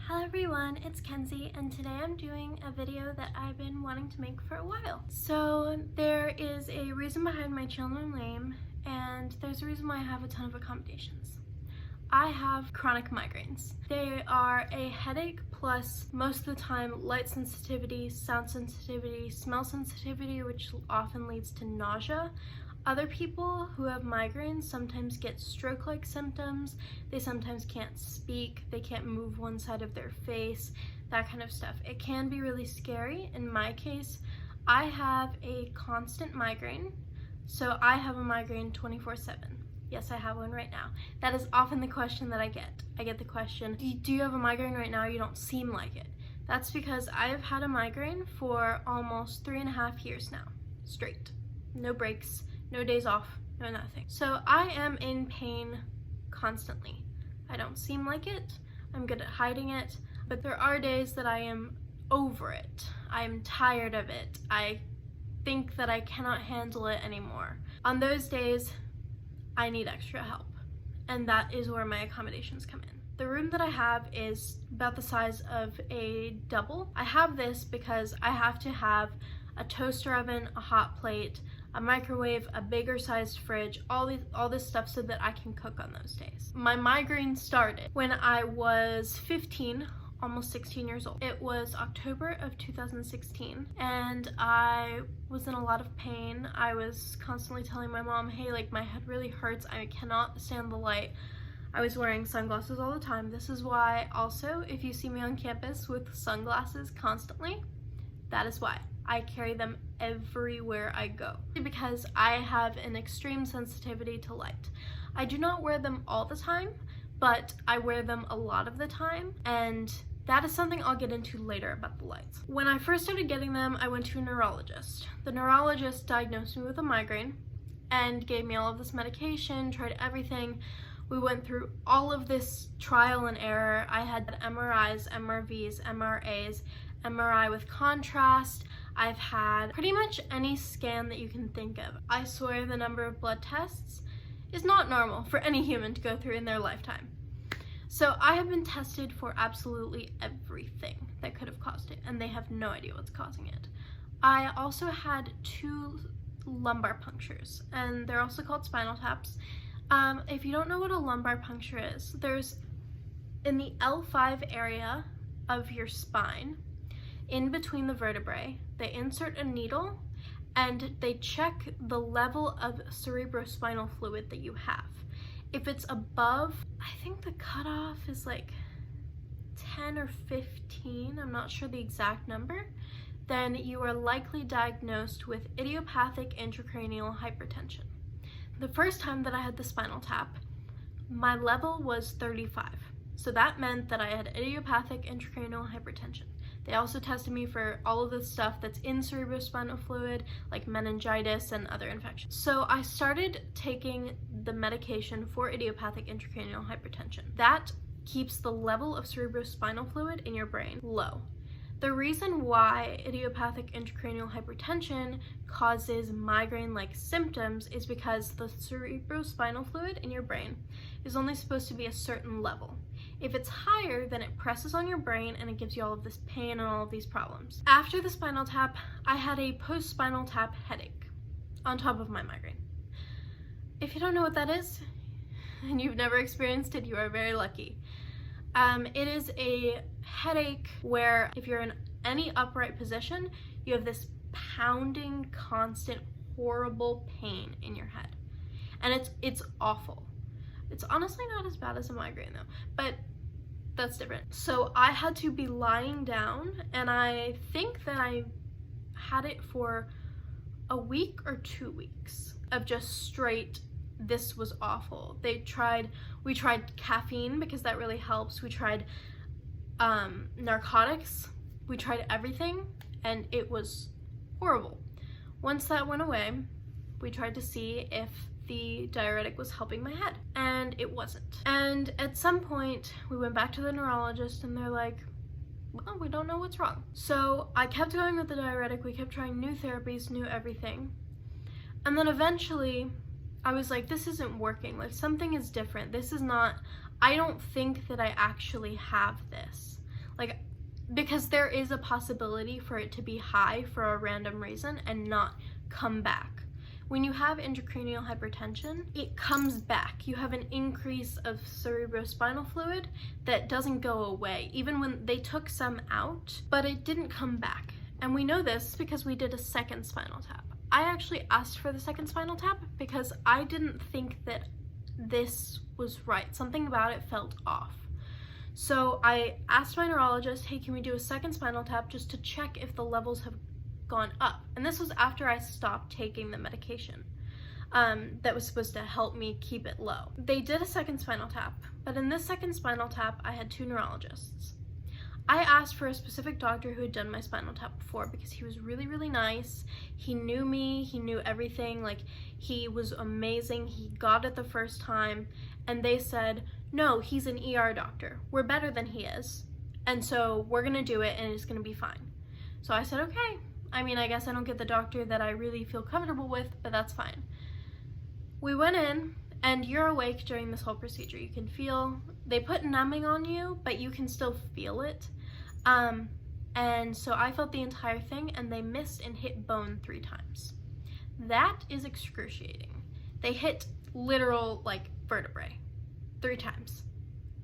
Hello everyone, it's Kenzie, and today I'm doing a video that I've been wanting to make for a while. So there is a reason behind my channel name, and there's a reason why I have a ton of accommodations. I have chronic migraines. They are a headache plus most of the time light sensitivity, sound sensitivity, smell sensitivity, which often leads to nausea. Other people who have migraines sometimes get stroke-like symptoms. They sometimes can't speak, they can't move one side of their face, that kind of stuff. It can be really scary. In my case, I have a constant migraine, so I have a migraine 24/7. Yes, I have one right now. That is often the question that I get. I get the question, do you have a migraine right now? You don't seem like it. That's because I have had a migraine for almost 3.5 years now, straight. No breaks. No days off, no nothing. So I am in pain constantly. I don't seem like it. I'm good at hiding it, but there are days that I am over it. I am tired of it. I think that I cannot handle it anymore. On those days, I need extra help, and that is where my accommodations come in. The room that I have is about the size of a double. I have this because I have to have a toaster oven, a hot plate, a microwave, a bigger sized fridge, all this stuff so that I can cook on those days. My migraine started when I was 15, almost 16 years old. It was October of 2016, and I was in a lot of pain. I was constantly telling my mom, hey, like my head really hurts, I cannot stand the light. I was wearing sunglasses all the time. This is why also, if you see me on campus with sunglasses constantly, that is why. I carry them everywhere I go because I have an extreme sensitivity to light. I do not wear them all the time, but I wear them a lot of the time, and that is something I'll get into later about the lights. When I first started getting them, I went to a neurologist. The neurologist diagnosed me with a migraine and gave me all of this medication, tried everything. We went through all of this trial and error. I had MRIs, MRVs, MRAs, MRI with contrast. I've had pretty much any scan that you can think of. I swear the number of blood tests is not normal for any human to go through in their lifetime. So I have been tested for absolutely everything that could have caused it, and they have no idea what's causing it. I also had 2 lumbar punctures, and they're also called spinal taps. If you don't know what a lumbar puncture is, there's in the L5 area of your spine, in between the vertebrae, they insert a needle and they check the level of cerebrospinal fluid that you have. If it's above, I think the cutoff is like 10 or 15, I'm not sure the exact number, then you are likely diagnosed with idiopathic intracranial hypertension. The first time that I had the spinal tap, my level was 35. So that meant that I had idiopathic intracranial hypertension. They also tested me for all of the stuff that's in cerebrospinal fluid, like meningitis and other infections. So I started taking the medication for idiopathic intracranial hypertension. That keeps the level of cerebrospinal fluid in your brain low. The reason why idiopathic intracranial hypertension causes migraine-like symptoms is because the cerebrospinal fluid in your brain is only supposed to be a certain level. If it's higher, then it presses on your brain and it gives you all of this pain and all of these problems. After the spinal tap, I had a post-spinal tap headache on top of my migraine. If you don't know what that is, and you've never experienced it, you are very lucky. It is a headache where if you're in any upright position, you have this pounding, constant, horrible pain in your head. And it's awful. It's honestly not as bad as a migraine though, but that's different. So I had to be lying down, and I think that I had it for a week or 2 weeks of just straight, this was awful. We tried caffeine because that really helps. We tried narcotics. We tried everything, and it was horrible. Once that went away, we tried to see if the diuretic was helping my head, and it wasn't. And at some point, we went back to the neurologist, and they're like, well, we don't know what's wrong. So I kept going with the diuretic. We kept trying new therapies, new everything. And then eventually, I was like, this isn't working. Like, something is different. This is not, I don't think that I actually have this. because there is a possibility for it to be high for a random reason and not come back. When you have intracranial hypertension, it comes back. You have an increase of cerebrospinal fluid that doesn't go away, even when they took some out, but it didn't come back. And we know this because we did a second spinal tap. I actually asked for the second spinal tap because I didn't think that this was right. Something about it felt off. So I asked my neurologist, hey, can we do a second spinal tap just to check if the levels have gone up? And this was after I stopped taking the medication that was supposed to help me keep it low. They did a second spinal tap, but in this second spinal tap, I had 2 neurologists. I asked for a specific doctor who had done my spinal tap before because he was really, really nice. He knew me, he knew everything, like he was amazing. He got it the first time, and they said, no, he's an ER doctor. We're better than he is. And so we're gonna do it and it's gonna be fine. So I said, okay. I mean, I guess I don't get the doctor that I really feel comfortable with, but that's fine. We went in, and you're awake during this whole procedure. You can feel, they put numbing on you, but you can still feel it. And so I felt the entire thing, and they missed and hit bone 3 times. That is excruciating. They hit literal, like, vertebrae 3 times.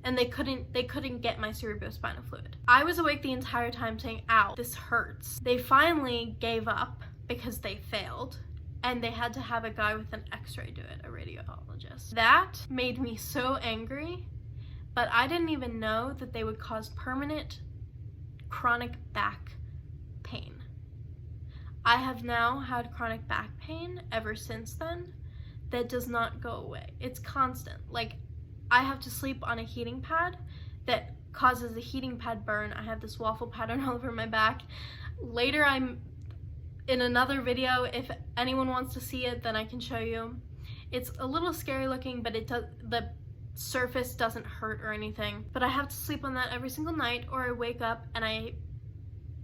And they couldn't get my cerebrospinal fluid. I was awake the entire time saying, ow, this hurts. They finally gave up because they failed, and they had to have a guy with an x-ray do it, a radiologist. That made me so angry, but I didn't even know that they would cause permanent chronic back pain. I have now had chronic back pain ever since then that does not go away. It's constant. Like, I have to sleep on a heating pad that causes a heating pad burn. I have this waffle pattern all over my back. Later, I'm in another video. If anyone wants to see it, then I can show you. It's a little scary looking, but the surface doesn't hurt or anything. But I have to sleep on that every single night, or I wake up and I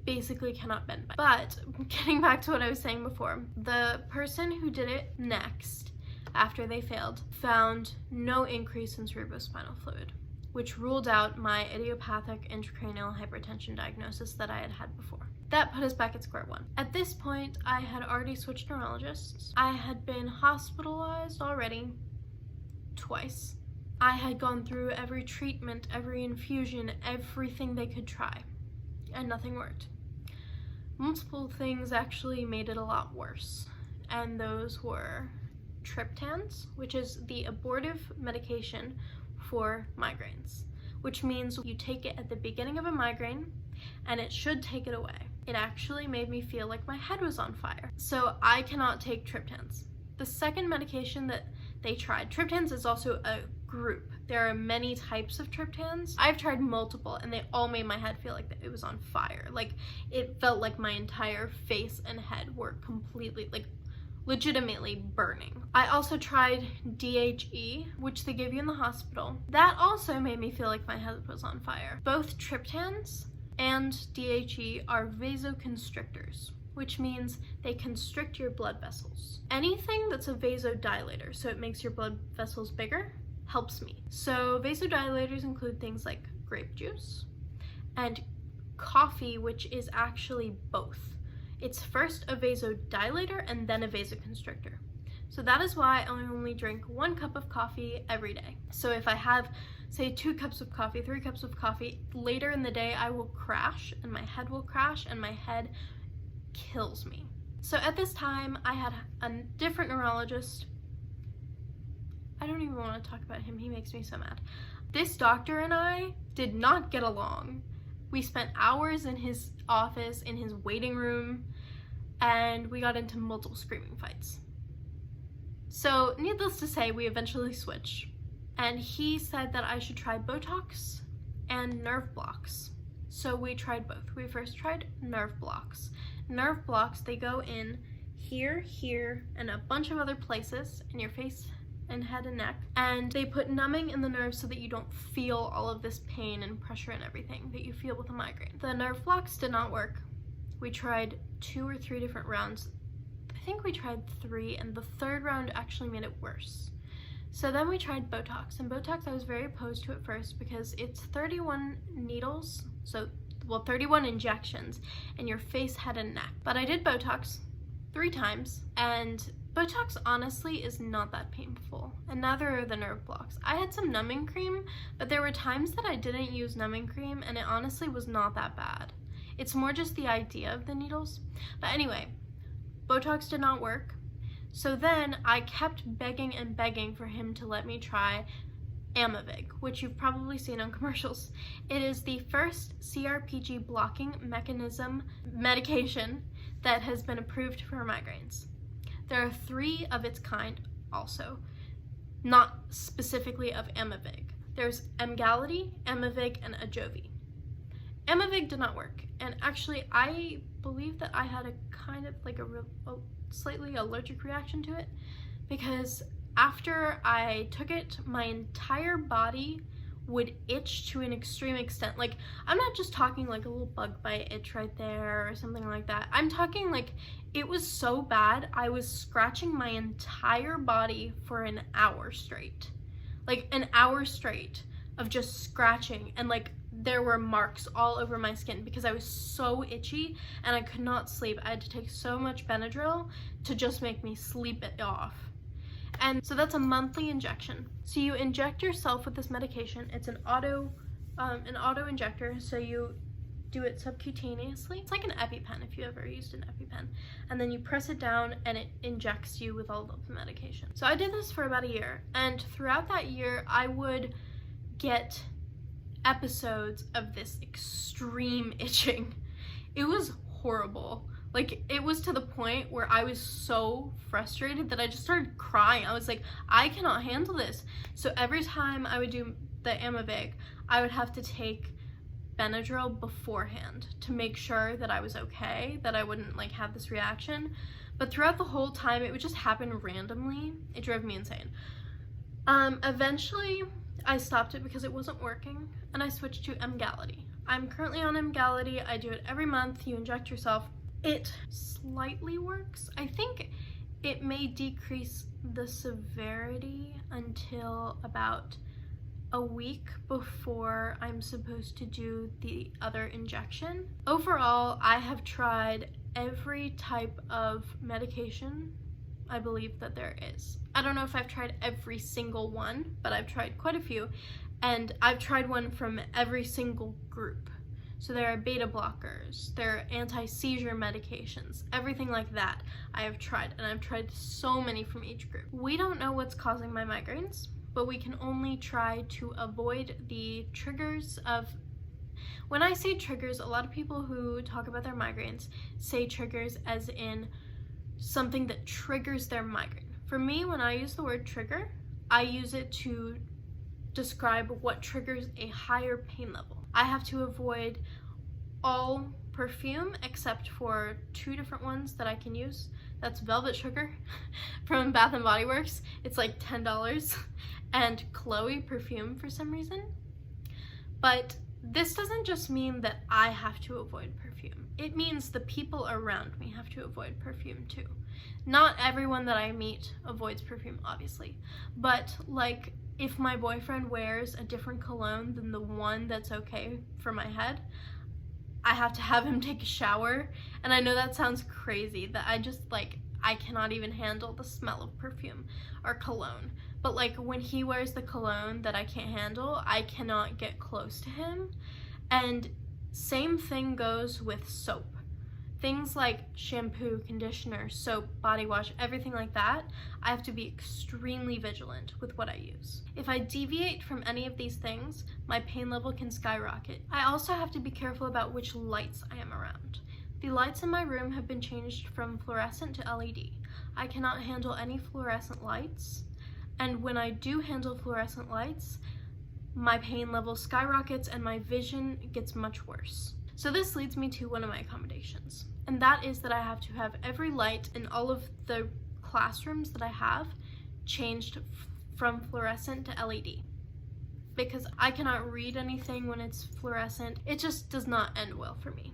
basically cannot bend back. But getting back to what I was saying before, the person who did it next, after they failed, found no increase in cerebrospinal fluid, which ruled out my idiopathic intracranial hypertension diagnosis that I had had before. That put us back at square one. At this point, I had already switched neurologists. I had been hospitalized already twice. I had gone through every treatment, every infusion, everything they could try, and nothing worked. Multiple things actually made it a lot worse, and those were triptans, which is the abortive medication for migraines, which means you take it at the beginning of a migraine and it should take it away. It actually made me feel like my head was on fire. So I cannot take triptans. The second medication that they tried, triptans is also a group. There are many types of triptans. I've tried multiple and they all made my head feel like it was on fire. Like, it felt like my entire face and head were completely, like, legitimately burning. I also tried DHE, which they give you in the hospital. That also made me feel like my head was on fire. Both triptans and DHE are vasoconstrictors, which means they constrict your blood vessels. Anything that's a vasodilator, so it makes your blood vessels bigger, helps me. So vasodilators include things like grape juice and coffee, which is actually both. It's first a vasodilator and then a vasoconstrictor. So that is why I only drink 1 cup of coffee every day. So if I have, say, 2 cups of coffee, 3 cups of coffee, later in the day I will crash and my head will crash and my head kills me. So at this time I had a different neurologist. I don't even want to talk about him, he makes me so mad. This doctor and I did not get along. We spent hours in his office, in his waiting room, and we got into multiple screaming fights. So needless to say, we eventually switched, and he said that I should try Botox and nerve blocks. So we tried both. We first tried nerve blocks. Nerve blocks, they go in here, here, and a bunch of other places in your face and head and neck, and they put numbing in the nerves so that you don't feel all of this pain and pressure and everything that you feel with a migraine. The nerve blocks did not work. We tried 2 or 3 different rounds. I think we tried 3, and the 3rd round actually made it worse. So then we tried Botox, and Botox I was very opposed to at first because it's 31 needles, so 31 injections in your face, head, and neck. But I did Botox 3 times, and Botox honestly is not that painful, and neither are the nerve blocks. I had some numbing cream, but there were times that I didn't use numbing cream, and it honestly was not that bad. It's more just the idea of the needles. But anyway, Botox did not work. So then I kept begging and begging for him to let me try Amavig, which you've probably seen on commercials. It is the first CRPG blocking mechanism medication that has been approved for migraines. There are 3 of its kind also, not specifically of Amavig. There's Emgality, Amavig, and Ajovy. Amavig did not work, and actually I believe that I had a kind of like a slightly allergic reaction to it, because after I took it, my entire body would itch to an extreme extent. Like, I'm not just talking like a little bug bite itch right there or something like that. I'm talking like it was so bad I was scratching my entire body for an hour straight. Like an hour straight of just scratching, and like there were marks all over my skin because I was so itchy and I could not sleep. I had to take so much Benadryl to just make me sleep it off. And so that's a monthly injection. So you inject yourself with this medication. It's an auto injector, so you do it subcutaneously. It's like an EpiPen if you ever used an EpiPen. And then you press it down and it injects you with all of the medication. So I did this for about a year, and throughout that year I would get episodes of this extreme itching. It was horrible. Like, it was to the point where I was so frustrated that I just started crying. I was like, I cannot handle this. So every time I would do the Amavig, I would have to take Benadryl beforehand to make sure that I was okay, that I wouldn't like have this reaction. But throughout the whole time, it would just happen randomly. It drove me insane. Eventually, I stopped it because it wasn't working, and I switched to Emgality. I'm currently on Emgality. I do it every month. You inject yourself. It slightly works. I think it may decrease the severity until about a week before I'm supposed to do the other injection. Overall, I have tried every type of medication I believe that there is. I don't know if I've tried every single one, but I've tried quite a few, and I've tried one from every single group. So there are beta blockers, there are anti-seizure medications, everything like that I have tried, and I've tried so many from each group. We don't know what's causing my migraines, but we can only try to avoid the triggers of... When I say triggers, a lot of people who talk about their migraines say triggers as in something that triggers their migraine. For me, when I use the word trigger, I use it to describe what triggers a higher pain level. I have to avoid all perfume except for 2 different ones that I can use. That's Velvet Sugar from Bath & Body Works. It's like $10. And Chloe perfume for some reason. But this doesn't just mean that I have to avoid perfume. It means the people around me have to avoid perfume too. Not everyone that I meet avoids perfume, obviously. But like, if my boyfriend wears a different cologne than the one that's okay for my head, I have to have him take a shower. And I know that sounds crazy, that I cannot even handle the smell of perfume or cologne. But like, when he wears the cologne that I can't handle, I cannot get close to him. And same thing goes with soap. Things like shampoo, conditioner, soap, body wash, everything like that, I have to be extremely vigilant with what I use. If I deviate from any of these things, my pain level can skyrocket. I also have to be careful about which lights I am around. The lights in my room have been changed from fluorescent to LED. I cannot handle any fluorescent lights, and when I do handle fluorescent lights, my pain level skyrockets and my vision gets much worse. So this leads me to one of my accommodations, and that is that I have to have every light in all of the classrooms that I have changed from fluorescent to LED, because I cannot read anything when it's fluorescent. It just does not end well for me.